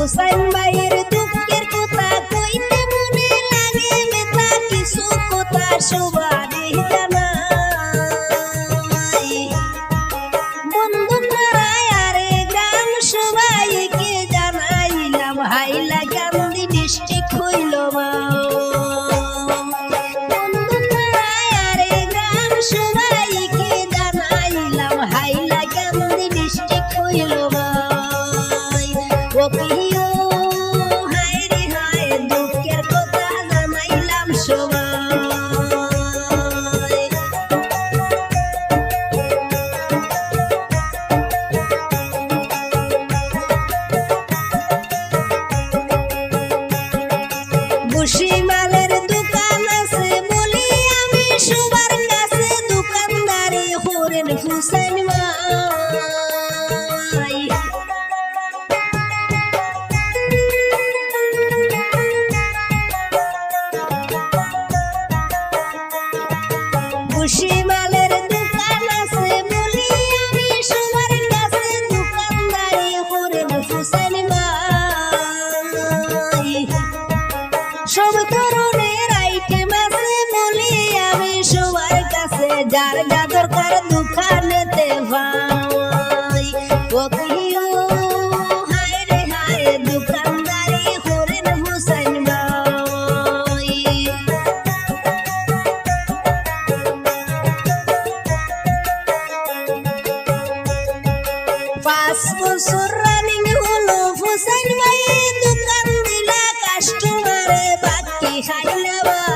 হুসাইন ভাইয়ের দুঃখের কথা কইতে মনে লাগে মেতা কিছু কথা সবারই জানা বন্ধু পাড়ায় আরে গ্রাম সবাইকে জানাইলাম হাইলা গান্ধী ডিস্ট্রিক্ট হইল মা বন্ধু পাড়ায় আরে গ্রাম সবাইকে জানাইলাম হাইলা গান্ধী ডিস্ট্রিক্ট হইল মা ও প্রিয় হায় রে হায় দুঃখের কথা জানাইলাম সবাই ভুসিমালের দোকান আছে বলি আমি সবার কাছে দোকানদারি করেন হুসাইন ভাই ভুসিমালের দোকান আছে বলি আমি সবার কাছে দোকানদারি করেন হুসাইন ভাই সব ধরনের আইটেম আছে বলি আমি সবার কাছে যার যা দরকার দোকানেতে ভাই ও প্রিয় হায় রে হায় দোকানদারি করেন হুসাইন ভাই 5 বছর রানিং হলো হুসাইন ভাই দোকান দিলা কাস্টমারে বাকি খাইলা ভাই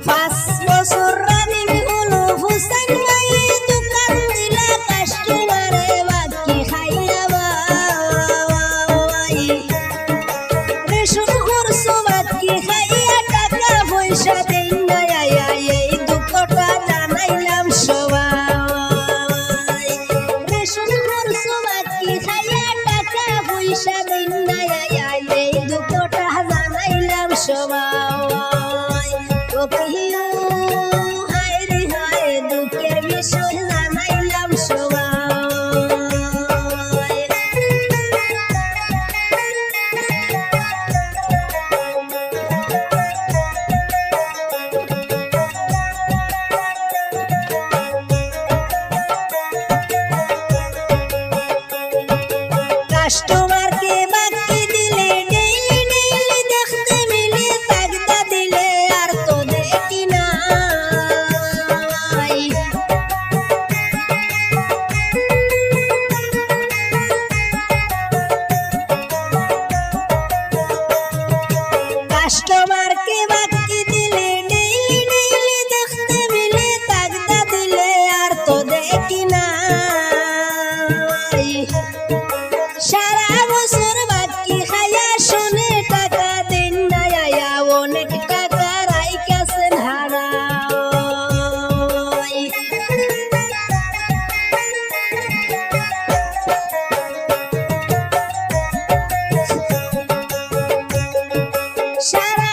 5 বছর রানিং হলো হুসাইন ভাই দোকান দিলা কাস্টমারে বাকি খাইলা ভাই রেশন করছো বাকি খাইয়া টাকা পয়সা দেই না এই দুঃখটা জানাইলাম সবাই রেশন করছো বাকি খাইয়া টাকা পয়সা দেই না এই দুঃখটা জানাইলাম সবাই ও প্রিয় হায় রে হায় দুঃখের বিষয় জানাইলাম সবাই কাস্টমারকে বাকি দিলে ডেইলি ডেইলি দেখতে মিলে তাগদা দিলে আর তো দেখি না কাস্টমারকে বাকি দিলে ডেইলি ডেইলি দেখতে মিলে তাগদা দিলে আর তো দেখি না সারা বছর বাকি খাইয়া শুনে টাকা দেন না অনেক টাকা রাইকাছেন হারাই সারা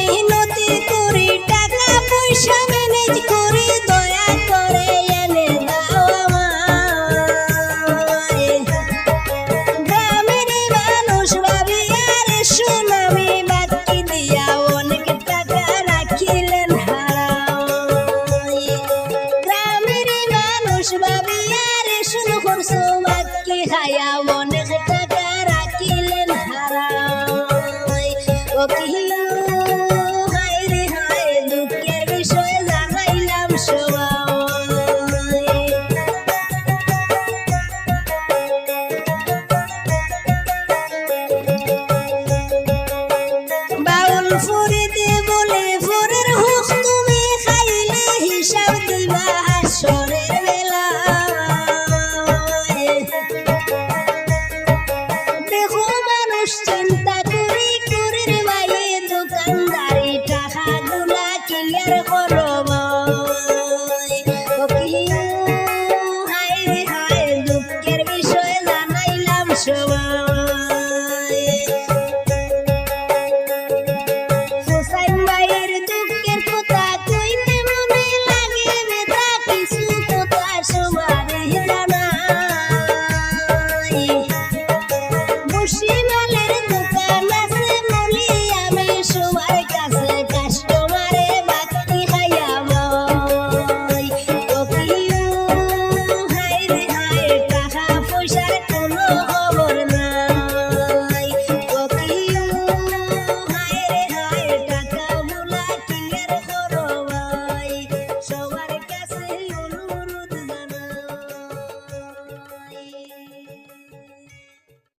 জানি